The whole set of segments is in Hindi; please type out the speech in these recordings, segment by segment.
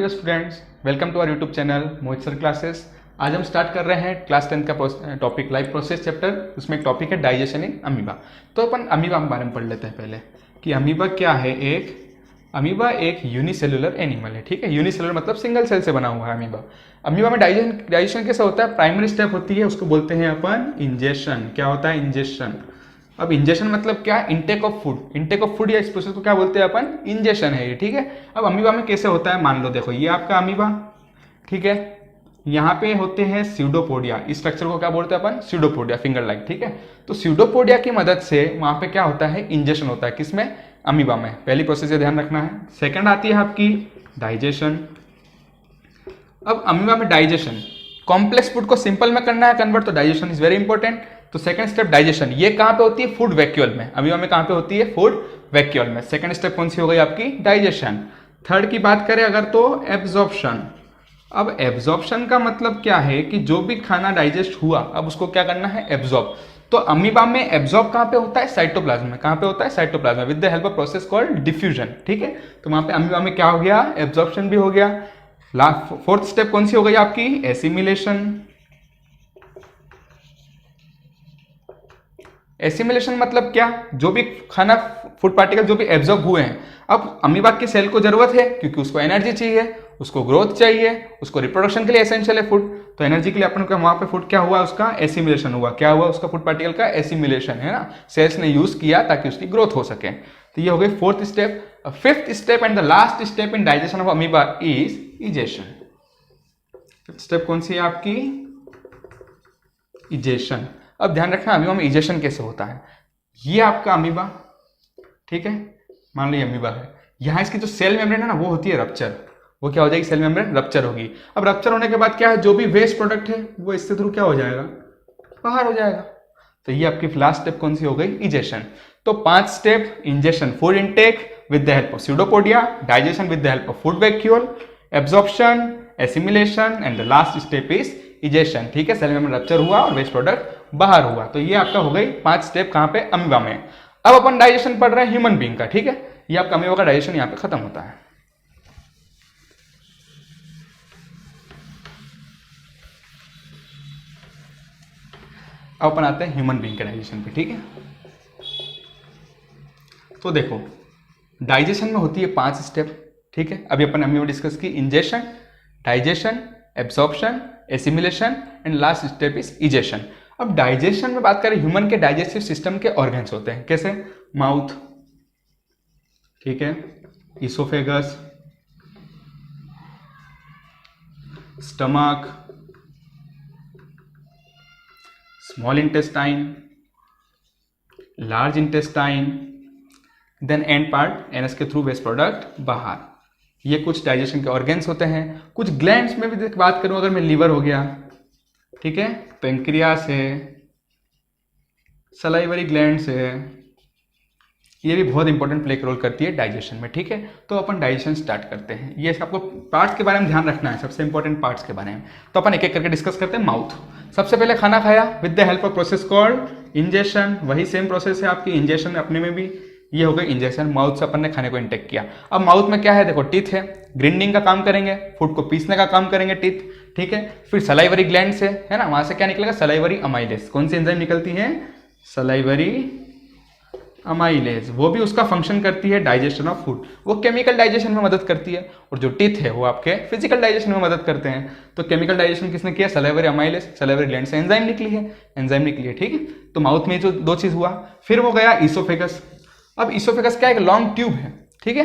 Dear students, welcome to our YouTube channel Mohit sir classes. आज हम स्टार्ट कर रहे हैं क्लास 10 का टॉपिक लाइफ प्रोसेस चैप्टर। उसमें एक टॉपिक है डाइजेशन इन अमीबा। तो अपन अमीबा के बारे में पढ़ लेते हैं पहले कि अमीबा क्या है। अमीबा एक यूनिसेलुलर एनिमल है। ठीक है, यूनिसेलुलर मतलब सिंगल सेल से बना हुआ है अमीबा। अमीबा में डाइजेशन कैसा होता है? प्राइमरी स्टेप होती है, उसको बोलते हैं अपन इंजेशन। क्या होता है? इंजेशन। अब इंजेशन मतलब क्या? Intake of food. Intake of food या इस प्रोसेस को क्या बोलते हैं अपन? इंजेशन है ये। ठीक है, अब अमीबा में कैसे होता है मान लो, देखो ये आपका अमीबा, ठीक है, यहाँ पे होते हैं स्यूडोपोडिया। इस स्ट्रक्चर को क्या बोलते हैं अपन? Pseudopodia, finger like. ठीक है, तो स्यूडोपोडिया की मदद से वहां पे क्या होता है? इंजेशन होता है। किसमें? अमीबा में। पहली प्रोसेस से ध्यान रखना है। सेकंड आती है आपकी डाइजेशन। अब अमीबा में डाइजेशन, कॉम्प्लेक्स फूड को सिंपल में करना है कन्वर्ट, तो डाइजेशन इज वेरी इंपॉर्टेंट। तो सेकंड स्टेप डाइजेशन, ये कहां पे होती है? फूड वैक्यूल में। अमीबा में कहां पे होती है? फूड वैक्यूल में। सेकंड स्टेप कौन सी हो गई आपकी? डाइजेशन। थर्ड की बात करें अगर तो एब्जॉर्प्शन। अब एब्जॉर्प्शन का मतलब क्या है कि जो भी खाना डाइजेस्ट हुआ अब उसको क्या करना है? एब्जॉर्ब। तो अमीबा में एब्जॉर्ब कहां पे होता है? साइटोप्लाज्म में। कहां पे होता है? साइटोप्लाज्म में, with the help of process called diffusion. ठीक है, तो वहां पे अमीबा में क्या हो गया? एब्जॉर्प्शन भी हो गया। लास्ट फोर्थ स्टेप कौन सी हो गई आपकी? एसिमिलेशन। एसिमिलेशन मतलब क्या? जो भी खाना, फूड पार्टिकल जो भी एब्जॉर्ब हुए हैं, अब अमीबा की सेल को जरूरत है क्योंकि उसको एनर्जी चाहिए, उसको ग्रोथ चाहिए, उसको रिप्रोडक्शन के लिए एसेंशियल है फूड। तो एनर्जी के लिए अपन को वहां पे फूड क्या हुआ? उसका एसिमिलेशन हुआ। क्या हुआ? उसका फूड पार्टिकल का एसिमिलेशन, है ना, सेल्स ने यूज किया ताकि उसकी ग्रोथ हो सके। तो ये हो गई fourth step. Fifth step and the last step in digestion of amoeba is egestion. Fifth step कौन सी है आपकी? इजेशन। अब ध्यान रखना अमीबा में इजेशन कैसे होता है। ये आपका अमीबा, ठीक है, मान लो ये अमीबा है, यहां इसकी जो सेल मेम्ब्रेन है ना वो होती है रप्चर। वो क्या हो जाएगी? सेल मेम्ब्रेन रप्चर होगी। अब रप्चर होने के बाद क्या है? जो भी वेस्ट प्रोडक्ट है वो इससे थ्रू क्या हो जाएगा? बाहर हो जाएगा। तो ये आपकी लास्ट स्टेप कौन सी हो गई? इजेशन। तो 5 step: ingestion, food intake with the help of pseudopodia, digestion with the help of food vacuole, absorption, assimilation and the last step is egestion. ठीक है, सेल मेम्ब्रेन रप्चर हुआ और वेस्ट प्रोडक्ट बाहर हुआ। तो ये आपका हो गई 5 स्टेप। कहां पे? अमीबा में। अब अपन डाइजेशन पढ़ रहे हैं ह्यूमन बीइंग का। ठीक है, ये आपका अमीबा का डाइजेशन यहां पे खत्म होता है। अब अपन आते हैं ह्यूमन बीइंग के डाइजेशन पे। ठीक है, तो देखो डाइजेशन में होती है 5 स्टेप। ठीक है, अभी अपन अमीबा डिस्कस की ingestion, digestion, absorption, assimilation and last step is egestion. अब डाइजेशन में बात करें, ह्यूमन के डाइजेस्टिव सिस्टम के ऑर्गन्स होते हैं। कैसे? माउथ, ठीक है, oesophagus, stomach, small intestine, large intestine, then end part anus के थ्रू वेस्ट प्रोडक्ट बाहर। ये कुछ डाइजेशन के ऑर्गन्स होते हैं। कुछ ग्लैंड्स में भी बात करूं, अगर मैं लीवर हो गया, ठीक है, पेंक्रियास है, सलाइवरी ग्लैंड्स है, ये भी बहुत इंपॉर्टेंट प्ले रोल करती है डाइजेशन में। ठीक है, तो अपन डाइजेशन स्टार्ट करते हैं। ये आपको पार्ट्स के बारे में ध्यान रखना है, सबसे इंपॉर्टेंट पार्ट्स के बारे में। तो अपन एक एक करके डिस्कस करते हैं। माउथ, सबसे पहले खाना खाया with the help of process called ingestion. वही सेम प्रोसेस है आपकी इंजेशन अपने में भी। ये हो गई इंजेक्शन, माउथ से अपन ने खाने को इंटेक किया। अब माउथ में क्या है? देखो टीथ है, ग्रिंडिंग का काम करेंगे, फूड को पीसने का काम करेंगे टीथ। ठीक है, फिर सलाइवरी ग्लैंड से, है ना, वहां से क्या निकलेगा? Salivary amylase. कौन सी एंजाइम निकलती है? Salivary amylase. वो भी उसका फंक्शन करती है डाइजेशन ऑफ फूड। वो केमिकल डाइजेशन में मदद करती है, और जो टीथ है वो आपके फिजिकल डाइजेशन में मदद करते हैं। तो केमिकल डाइजेशन किसने किया? Salivary amylase. सलाइवरी ग्लैंड से एंजाइम निकली है। ठीक है, तो माउथ में जो 2 चीज हुआ। फिर वो गया इसोफेगस। अब इसोफेगस क्या है? एक लॉन्ग ट्यूब है। ठीक है,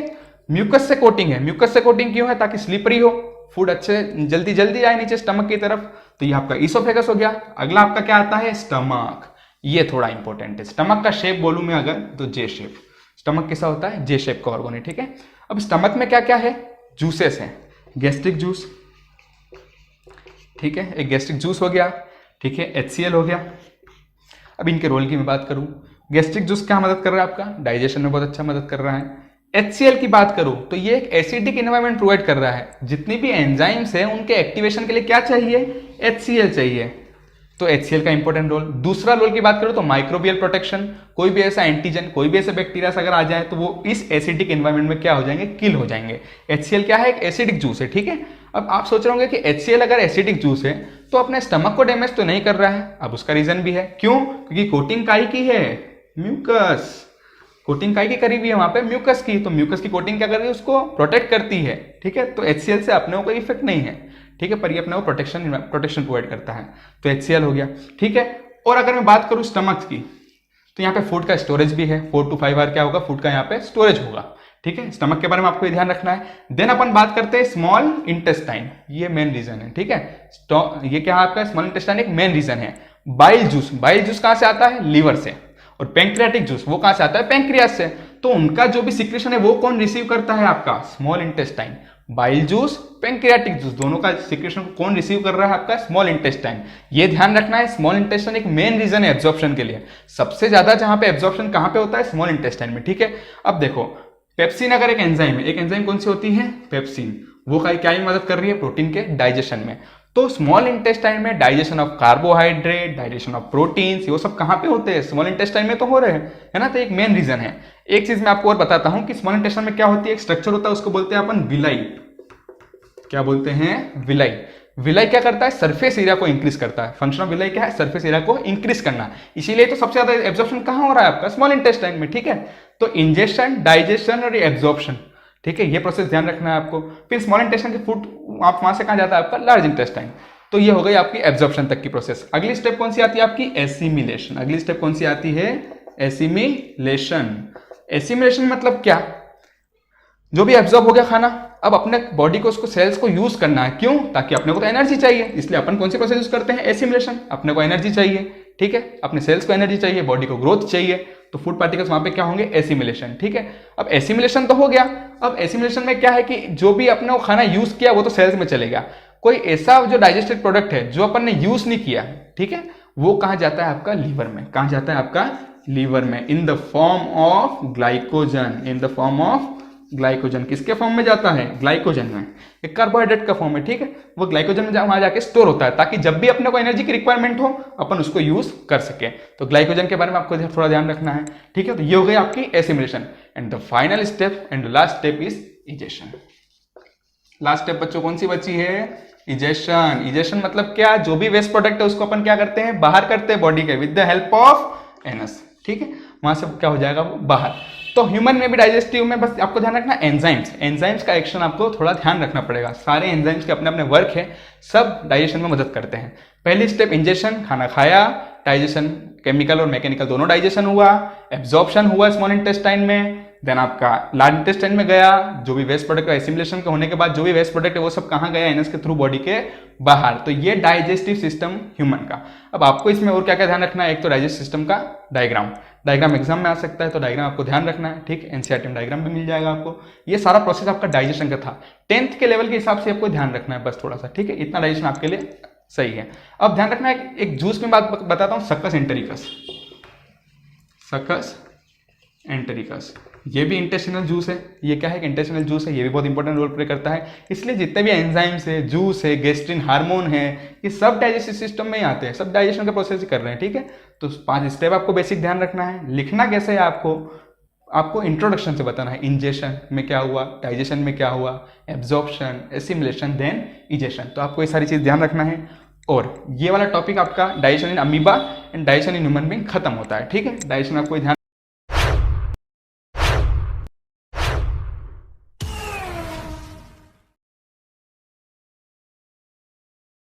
म्यूकस से कोटिंग है। म्यूकस से कोटिंग क्यों है? ताकि स्लिपरी हो, फूड अच्छे जल्दी जल्दी जाए नीचे स्टमक की तरफ। तो ये आपका इसोफेगस हो गया। अगला आपका क्या आता है? स्टमक। ये थोड़ा इंपॉर्टेंट है। स्टमक का शेप बोलूं मैं अगर, तो जे शेप। स्टमक कैसा होता है? जे शेप का ऑर्गन है। ठीक है, अब स्टमक में क्या क्या है? जूसेस हैं। गैस्ट्रिक जूस, ठीक है, एक गैस्ट्रिक जूस हो गया। ठीक है, HCl हो गया। अब इनके रोल की मैं बात करूं, गैस्ट्रिक जूस क्या मदद कर रहा है आपका? डाइजेशन में बहुत अच्छा मदद कर रहा है। HCl की बात करूं तो ये एक एसिडिक एनवायरनमेंट प्रोवाइड कर रहा है। जितनी भी एंजाइम्स हैं उनके एक्टिवेशन के लिए क्या चाहिए? HCl चाहिए। तो HCl का इंपॉर्टेंट रोल। दूसरा रोल की बात करो तो माइक्रोबियल प्रोटेक्शन, कोई भी ऐसा एंटीजन, कोई भी ऐसे बैक्टीरिया अगर आ जाए तो वो इस एसिडिक एनवायरनमेंट में क्या हो जाएंगे, किल हो जाएंगे। HCl क्या है, एक एसिडिक जूस है, ठीक है। अब आप सोच रहे होंगे कि HCl अगर एसिडिक जूस है तो अपने स्टमक को डैमेज तो नहीं कर रहा है। अब उसका रीजन भी है, क्यों, क्योंकि कोटिंग काई की है, म्यूकस, कोटिंग काई के करीब है वहां पे म्यूकस की, तो म्यूकस की कोटिंग क्या कर रही है, उसको प्रोटेक्ट करती है, ठीक है। तो HCl से अपने को कोई इफेक्ट नहीं है, ठीक है, पर ये अपने को प्रोटेक्शन प्रोवाइड करता है, तो HCl हो गया, ठीक है। और अगर मैं बात करूं स्टमक की, तो यहाँ पे फूड का स्टोरेज भी है, 4 to 5 आवर क्या होगा, फूड का यहाँ पे स्टोरेज होगा, ठीक है। स्टमक के बारे में आपको ये ध्यान रखना है। देन अपन बात करते हैं स्मॉल इंटेस्टाइन, ये मेन रीजन है, ठीक है। ये क्या है आपका स्मॉल इंटेस्टाइन, एक मेन रीजन है। बाइल जूस, बाइल जूस कहां से आता है, लीवर से, और पैंक्रियाटिक जूस वो कहां से आता है, पैंक्रियास से। तो उनका जो भी सिक्रेशन है वो कौन रिसीव करता है, आपका small intestine. Bile juice, pancreatic juice, दोनों का सिक्रेशन कौन रिसीव कर रहा है, आपका स्मॉल इंटेस्टाइन। ये ध्यान रखना है, स्मॉल इंटेस्टाइन एक मेन रीजन है एब्जॉर्प्शन के लिए। सबसे ज्यादा जहां पे एब्जॉर्प्शन कहां पे होता है, स्मॉल इंटेस्टाइन में, ठीक है। अब देखो पेप्सिन अगर एक एंजाइम है, एक एंजाइम कौन सी होती है, पेप्सिन, वो क्या मदद कर रही है, प्रोटीन के डाइजेशन में। तो स्मॉल इंटेस्टाइन में digestion of carbohydrate, digestion of proteins, वो सब कहां पे होते हैं, स्मॉल इंटेस्टाइन में तो हो रहे हैं, है ना। तो एक मेन रीजन है। एक चीज मैं आपको और बताता हूं कि स्मॉल इंटेस्टाइन में क्या होती है, एक स्ट्रक्चर होता है, उसको बोलते हैं अपन विलाई। क्या बोलते हैं, विलाई। विलाई क्या करता है, सरफेस एरिया को इंक्रीज करता है। फंक्शन ऑफ विलाई क्या है, सरफेस एरिया को इंक्रीज करना। इसीलिए तो सबसे ज्यादा एब्जॉर्प्शन कहां हो रहा है, आपका स्मॉल इंटेस्टाइन में, ठीक है। तो इंजेक्शन, डाइजेशन और एब्जॉर्प्शन, ठीक है, ये प्रोसेस ध्यान रखना है आपको। फिर स्मॉल इंटेस्टाइन के फूड आप वहां से कहां जाता है, आपका लार्ज इंटेस्टाइन। तो ये हो गई आपकी एब्जॉर्प्शन तक की प्रोसेस। अगली स्टेप कौन सी आती है, आपकी एसिमिलेशन। अगली स्टेप कौन सी आती है, एसिमिलेशन। एसिमिलेशन मतलब क्या, जो भी एब्जॉर्ब हो गया खाना, अब अपने बॉडी को, उसको सेल्स को यूज करना है, क्यों, ताकि अपने को तो एनर्जी चाहिए, इसलिए अपन कौन सी प्रोसेस यूज करते हैं, एसिमिलेशन। अपने को एनर्जी चाहिए, ठीक है, अपने सेल्स को एनर्जी चाहिए, बॉडी को ग्रोथ चाहिए, तो फूड पार्टिकल्स वहां पे क्या होंगे, एसिमिलेशन, ठीक है। अब एसिमिलेशन तो हो गया। अब एसिमिलेशन में क्या है कि जो भी अपने को खाना यूज किया वो तो सेल्स में चलेगा। कोई ऐसा जो डाइजेस्टेड प्रोडक्ट है जो अपन ने यूज नहीं किया, ठीक है, वो कहां जाता है, आपका लीवर में। कहां जाता है, आपका लीवर में, in the form of glycogen. In the form of glycogen, किसके फॉर्म में जाता है, ग्लाइकोजन में, एक कार्बोहाइड्रेट का फॉर्म है, ठीक है। वो ग्लाइकोजन में वहां जाके स्टोर होता है, ताकि जब भी अपने को एनर्जी की रिक्वायरमेंट हो अपन उसको यूज कर सके। तो ग्लाइकोजन के बारे में आपको थोड़ा ध्यान रखना है, ठीक है। तो ये हो गई आपकी assimilation. And the final step and the last step is egestion. Last step बच्चों कौन सी बची है, इजेशन। इजेशन मतलब क्या, जो भी वेस्ट प्रोडक्ट है उसको अपन क्या करते हैं, बाहर करते हैं बॉडी के, with the help of anus, ठीक है। वहां से क्या हो जाएगा, वो बाहर। तो ह्यूमन में भी डाइजेस्टिव में बस आपको ध्यान रखना एंजाइम्स, एंजाइम्स का एक्शन आपको थोड़ा ध्यान रखना पड़ेगा। सारे एंजाइम्स के अपने अपने वर्क है, सब डाइजेशन में मदद करते हैं। पहली स्टेप इंजेक्शन, खाना खाया, डाइजेशन, केमिकल और मैकेनिकल दोनों डाइजेशन हुआ, एब्जॉर्प्शन हुआ स्मॉल इंटेस्टाइन में, देन आपका लार्ज इंटेस्टाइन में गया, जो भी वेस्ट प्रोडक्ट एसिमिलेशन के होने के बाद जो भी वेस्ट प्रोडक्ट है वो सब कहाँ गया, एनस के थ्रू बॉडी के बाहर। तो ये डाइजेस्टिव सिस्टम ह्यूमन का। अब आपको इसमें और क्या क्या ध्यान रखना है, एक तो डाइजेस्ट सिस्टम का डायग्राम एग्जाम में आ सकता है, तो डायग्राम आपको ध्यान रखना है, ठीक। एनसीईआरटी में डायग्राम भी मिल जाएगा आपको। ये सारा प्रोसेस आपका डाइजेशन का था, 10th के लेवल के हिसाब से आपको ध्यान रखना है बस थोड़ा सा, ठीक है। इतना डाइजेशन आपके लिए सही है। अब ध्यान रखना है, एक जूस में बात बताता हूँ, सक्कस एंटेरिकस। सक्कस एंटेरिकस ये भी इंटेस्टिनल जूस है। ये क्या है, इंटेस्टिनल जूस है, ये भी बहुत इंपॉर्टेंट रोल प्ले करता है। इसलिए जितने भी एंजाइम्स है, जूस है, गेस्ट्रिन हार्मोन है, ये सब डाइजेस्टिव सिस्टम में ही आते हैं, सब डाइजेशन का प्रोसेस कर रहे हैं, ठीक है। तो 5 स्टेप आपको बेसिक ध्यान रखना है। लिखना कैसे है, आपको इंट्रोडक्शन से बताना है, इंजेशन में क्या हुआ, डाइजेशन में क्या हुआ, एब्जॉर्प्शन, एसिमिलेशन, देन इजेशन। तो आपको ये सारी चीज ध्यान रखना है। और ये वाला टॉपिक आपका digestion in amoeba and digestion in human being खत्म होता है, ठीक है। डाइजेशन आपको ध्यान